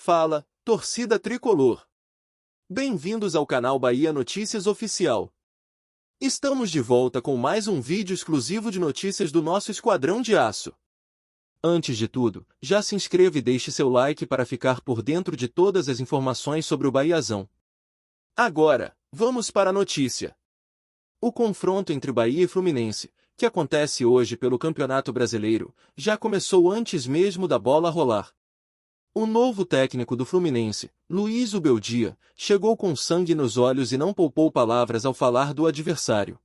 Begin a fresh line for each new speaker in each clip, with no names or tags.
Fala, torcida tricolor! Bem-vindos ao canal Bahia Notícias Oficial. Estamos de volta com mais um vídeo exclusivo de notícias do nosso Esquadrão de Aço. Antes de tudo, já se inscreva e deixe seu like para ficar por dentro de todas as informações sobre o Bahiazão. Agora, vamos para a notícia. O confronto entre Bahia e Fluminense, que acontece hoje pelo Campeonato Brasileiro, já começou antes mesmo da bola rolar. O novo técnico do Fluminense, Luiz Zubeldia, chegou com sangue nos olhos e não poupou palavras ao falar do adversário.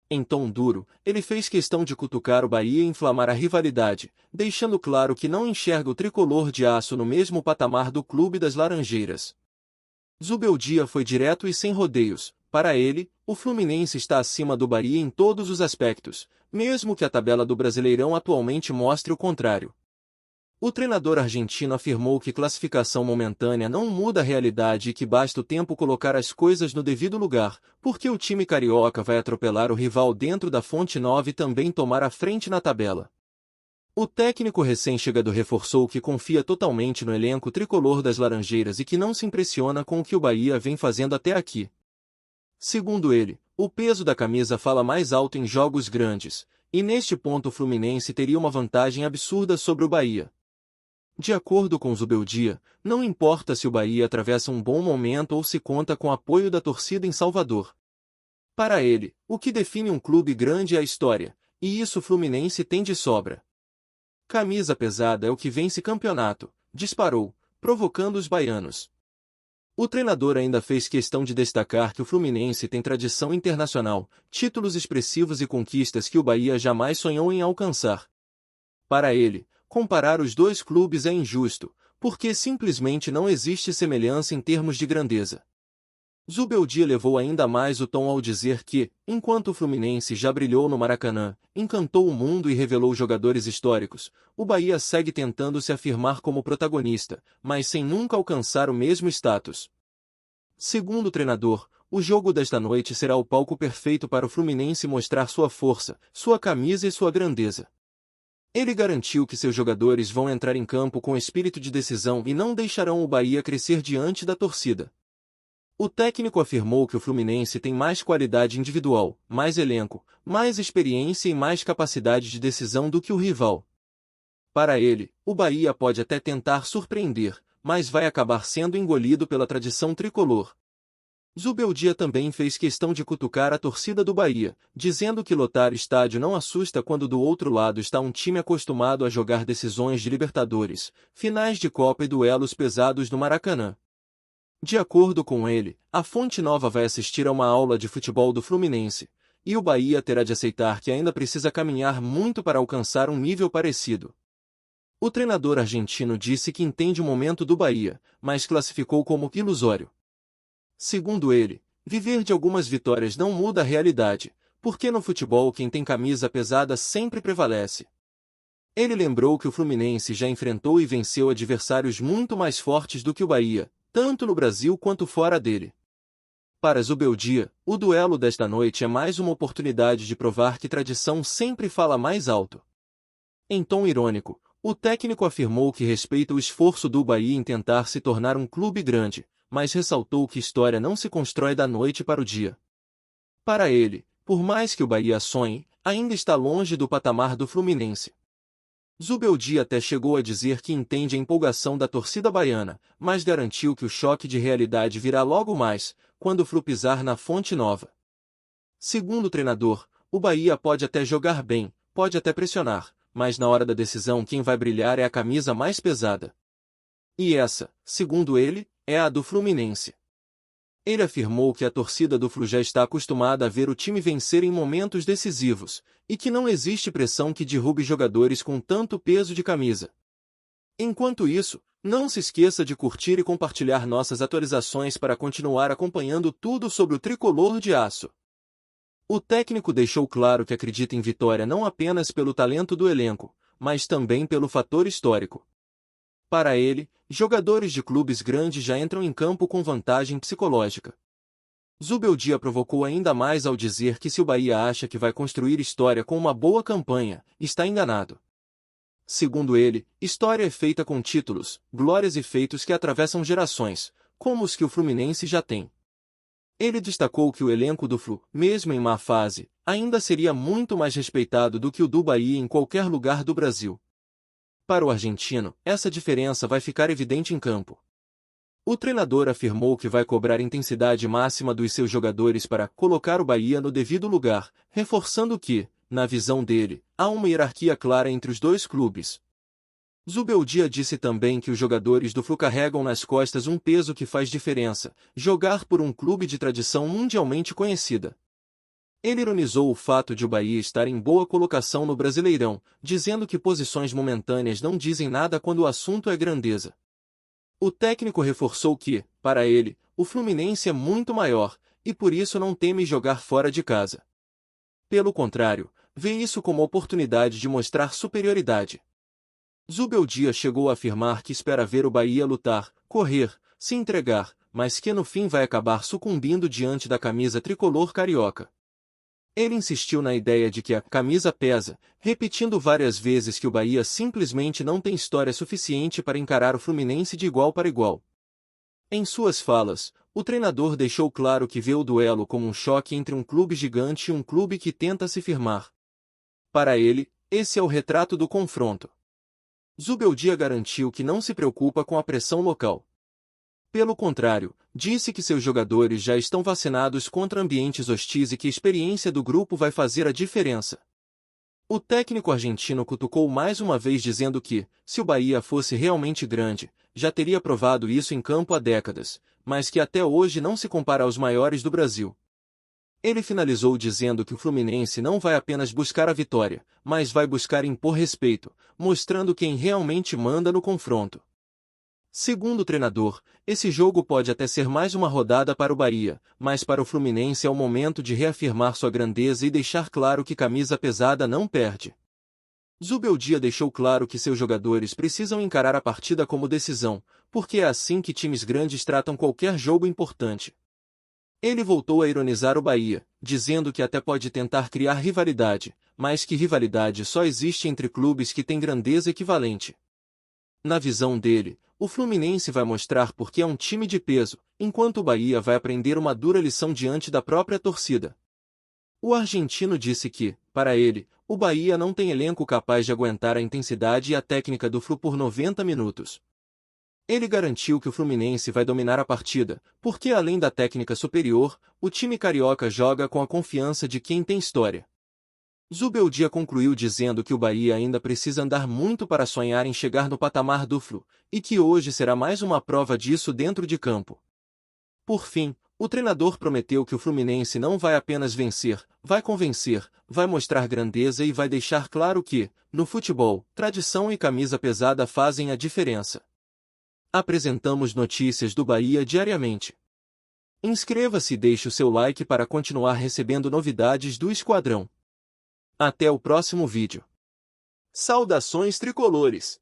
Em tom duro, ele fez questão de cutucar o Bahia e inflamar a rivalidade, deixando claro que não enxerga o tricolor de aço no mesmo patamar do Clube das Laranjeiras. Zubeldia foi direto e sem rodeios. Para ele, o Fluminense está acima do Bahia em todos os aspectos, mesmo que a tabela do Brasileirão atualmente mostre o contrário. O treinador argentino afirmou que classificação momentânea não muda a realidade e que basta o tempo colocar as coisas no devido lugar, porque o time carioca vai atropelar o rival dentro da Fonte Nova e também tomar a frente na tabela. O técnico recém-chegado reforçou que confia totalmente no elenco tricolor das Laranjeiras e que não se impressiona com o que o Bahia vem fazendo até aqui. Segundo ele, o peso da camisa fala mais alto em jogos grandes, e neste ponto o Fluminense teria uma vantagem absurda sobre o Bahia. De acordo com Zubeldia, não importa se o Bahia atravessa um bom momento ou se conta com apoio da torcida em Salvador. Para ele, o que define um clube grande é a história, e isso o Fluminense tem de sobra. Camisa pesada é o que vence campeonato, disparou, provocando os baianos. O treinador ainda fez questão de destacar que o Fluminense tem tradição internacional, títulos expressivos e conquistas que o Bahia jamais sonhou em alcançar. Para ele, comparar os dois clubes é injusto, porque simplesmente não existe semelhança em termos de grandeza. Zubeldia levou ainda mais o tom ao dizer que, enquanto o Fluminense já brilhou no Maracanã, encantou o mundo e revelou jogadores históricos, o Bahia segue tentando se afirmar como protagonista, mas sem nunca alcançar o mesmo status. Segundo o treinador, o jogo desta noite será o palco perfeito para o Fluminense mostrar sua força, sua camisa e sua grandeza. Ele garantiu que seus jogadores vão entrar em campo com espírito de decisão e não deixarão o Bahia crescer diante da torcida. O técnico afirmou que o Fluminense tem mais qualidade individual, mais elenco, mais experiência e mais capacidade de decisão do que o rival. Para ele, o Bahia pode até tentar surpreender, mas vai acabar sendo engolido pela tradição tricolor. Zubeldia também fez questão de cutucar a torcida do Bahia, dizendo que lotar estádio não assusta quando do outro lado está um time acostumado a jogar decisões de Libertadores, finais de Copa e duelos pesados no Maracanã. De acordo com ele, a Fonte Nova vai assistir a uma aula de futebol do Fluminense, e o Bahia terá de aceitar que ainda precisa caminhar muito para alcançar um nível parecido. O treinador argentino disse que entende o momento do Bahia, mas classificou como ilusório. Segundo ele, viver de algumas vitórias não muda a realidade, porque no futebol quem tem camisa pesada sempre prevalece. Ele lembrou que o Fluminense já enfrentou e venceu adversários muito mais fortes do que o Bahia, tanto no Brasil quanto fora dele. Para Zubeldia, o duelo desta noite é mais uma oportunidade de provar que tradição sempre fala mais alto. Em tom irônico, o técnico afirmou que respeita o esforço do Bahia em tentar se tornar um clube grande, mas ressaltou que história não se constrói da noite para o dia. Para ele, por mais que o Bahia sonhe, ainda está longe do patamar do Fluminense. Zubeldia até chegou a dizer que entende a empolgação da torcida baiana, mas garantiu que o choque de realidade virá logo mais, quando o Flu pisar na Fonte Nova. Segundo o treinador, o Bahia pode até jogar bem, pode até pressionar, mas na hora da decisão quem vai brilhar é a camisa mais pesada. E essa, segundo ele, é a do Fluminense. Ele afirmou que a torcida do Flu já está acostumada a ver o time vencer em momentos decisivos, e que não existe pressão que derrube jogadores com tanto peso de camisa. Enquanto isso, não se esqueça de curtir e compartilhar nossas atualizações para continuar acompanhando tudo sobre o tricolor de aço. O técnico deixou claro que acredita em vitória não apenas pelo talento do elenco, mas também pelo fator histórico. Para ele, jogadores de clubes grandes já entram em campo com vantagem psicológica. Zubeldia provocou ainda mais ao dizer que se o Bahia acha que vai construir história com uma boa campanha, está enganado. Segundo ele, história é feita com títulos, glórias e feitos que atravessam gerações, como os que o Fluminense já tem. Ele destacou que o elenco do Flu, mesmo em má fase, ainda seria muito mais respeitado do que o do Bahia em qualquer lugar do Brasil. Para o argentino, essa diferença vai ficar evidente em campo. O treinador afirmou que vai cobrar intensidade máxima dos seus jogadores para colocar o Bahia no devido lugar, reforçando que, na visão dele, há uma hierarquia clara entre os dois clubes. Zubeldia disse também que os jogadores do Flu carregam nas costas um peso que faz diferença, jogar por um clube de tradição mundialmente conhecida. Ele ironizou o fato de o Bahia estar em boa colocação no Brasileirão, dizendo que posições momentâneas não dizem nada quando o assunto é grandeza. O técnico reforçou que, para ele, o Fluminense é muito maior, e por isso não teme jogar fora de casa. Pelo contrário, vê isso como oportunidade de mostrar superioridade. Zubeldia chegou a afirmar que espera ver o Bahia lutar, correr, se entregar, mas que no fim vai acabar sucumbindo diante da camisa tricolor carioca. Ele insistiu na ideia de que a camisa pesa, repetindo várias vezes que o Bahia simplesmente não tem história suficiente para encarar o Fluminense de igual para igual. Em suas falas, o treinador deixou claro que vê o duelo como um choque entre um clube gigante e um clube que tenta se firmar. Para ele, esse é o retrato do confronto. Zubeldia garantiu que não se preocupa com a pressão local. Pelo contrário, disse que seus jogadores já estão vacinados contra ambientes hostis e que a experiência do grupo vai fazer a diferença. O técnico argentino cutucou mais uma vez dizendo que, se o Bahia fosse realmente grande, já teria provado isso em campo há décadas, mas que até hoje não se compara aos maiores do Brasil. Ele finalizou dizendo que o Fluminense não vai apenas buscar a vitória, mas vai buscar impor respeito, mostrando quem realmente manda no confronto. Segundo o treinador, esse jogo pode até ser mais uma rodada para o Bahia, mas para o Fluminense é o momento de reafirmar sua grandeza e deixar claro que camisa pesada não perde. Zubeldia deixou claro que seus jogadores precisam encarar a partida como decisão, porque é assim que times grandes tratam qualquer jogo importante. Ele voltou a ironizar o Bahia, dizendo que até pode tentar criar rivalidade, mas que rivalidade só existe entre clubes que têm grandeza equivalente. Na visão dele, o Fluminense vai mostrar porque é um time de peso, enquanto o Bahia vai aprender uma dura lição diante da própria torcida. O argentino disse que, para ele, o Bahia não tem elenco capaz de aguentar a intensidade e a técnica do Flu por 90 minutos. Ele garantiu que o Fluminense vai dominar a partida, porque além da técnica superior, o time carioca joga com a confiança de quem tem história. Zubeldia concluiu dizendo que o Bahia ainda precisa andar muito para sonhar em chegar no patamar do Flu, e que hoje será mais uma prova disso dentro de campo. Por fim, o treinador prometeu que o Fluminense não vai apenas vencer, vai convencer, vai mostrar grandeza e vai deixar claro que, no futebol, tradição e camisa pesada fazem a diferença. Apresentamos notícias do Bahia diariamente. Inscreva-se e deixe o seu like para continuar recebendo novidades do Esquadrão. Até o próximo vídeo. Saudações tricolores!